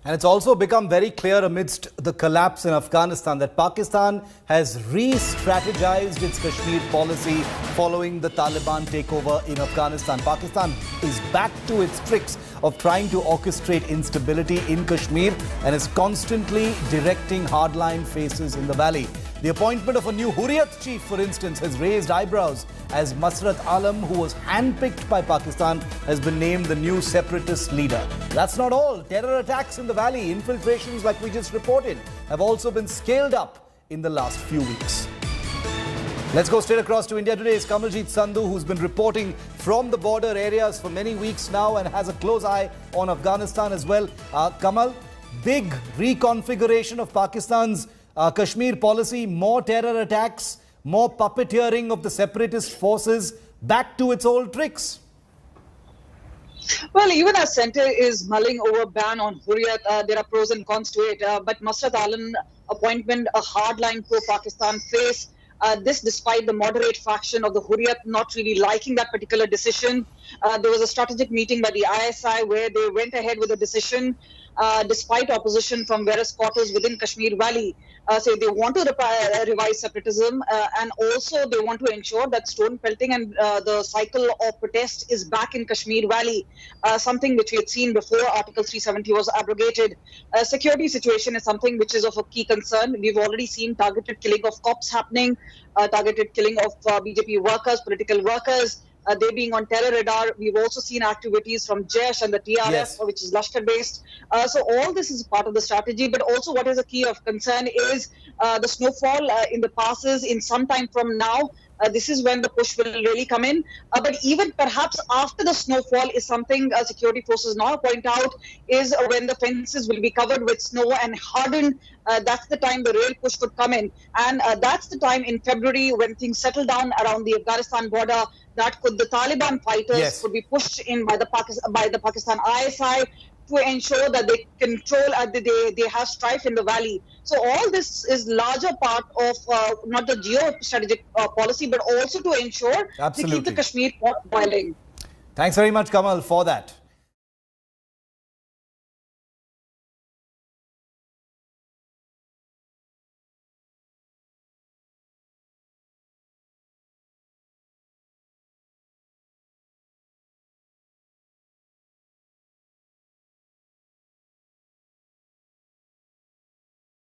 And it's also become very clear amidst the collapse in Afghanistan that Pakistan has re-strategized its Kashmir policy following the Taliban takeover in Afghanistan. Pakistan is back to its tricks of trying to orchestrate instability in Kashmir and is constantly directing hardline faces in the valley. The appointment of a new Hurriyat chief, for instance, has raised eyebrows as Masrat Alam, who was handpicked by Pakistan, has been named the new separatist leader. That's not all. Terror attacks in the valley, infiltrations like we just reported, have also been scaled up in the last few weeks. Let's go straight across to India today. It's Kamaljeet Sandhu, who's been reporting from the border areas for many weeks now and has a close eye on Afghanistan as well. Kamal, big reconfiguration of Pakistan's Kashmir policy, more terror attacks, more puppeteering of the separatist forces, back to its old tricks. Well, even as centre is mulling over ban on Hurriyat, there are pros and cons to it. But Masrat Alam appointment, a hardline pro-Pakistan face. This despite the moderate faction of the Hurriyat not really liking that particular decision. There was a strategic meeting by the ISI where they went ahead with the decision despite opposition from various quarters within Kashmir Valley. So they want to revise separatism and also they want to ensure that stone pelting and the cycle of protest is back in Kashmir Valley, something which we had seen before Article 370 was abrogated. Security situation is something which is of a key concern. We've already seen targeted killing of cops happening, targeted killing of BJP workers, political workers. They being on terror radar. We've also seen activities from Jaish and the TRF, yes, which is Lashkar based. So all this is part of the strategy. But also what is a key of concern is the snowfall in the passes in some time from now. This is when the push will really come in. But even perhaps after the snowfall is something security forces now point out is when the fences will be covered with snow and hardened. That's the time the real push could come in. And that's the time in February when things settle down around the Afghanistan border that the Taliban fighters could be pushed in by the Pakistan ISI to ensure that they control, they have strife in the valley. So all this is larger part of not the geostrategic policy, but also to ensure they keep the Kashmir pot boiling. Thanks very much, Kamal, for that.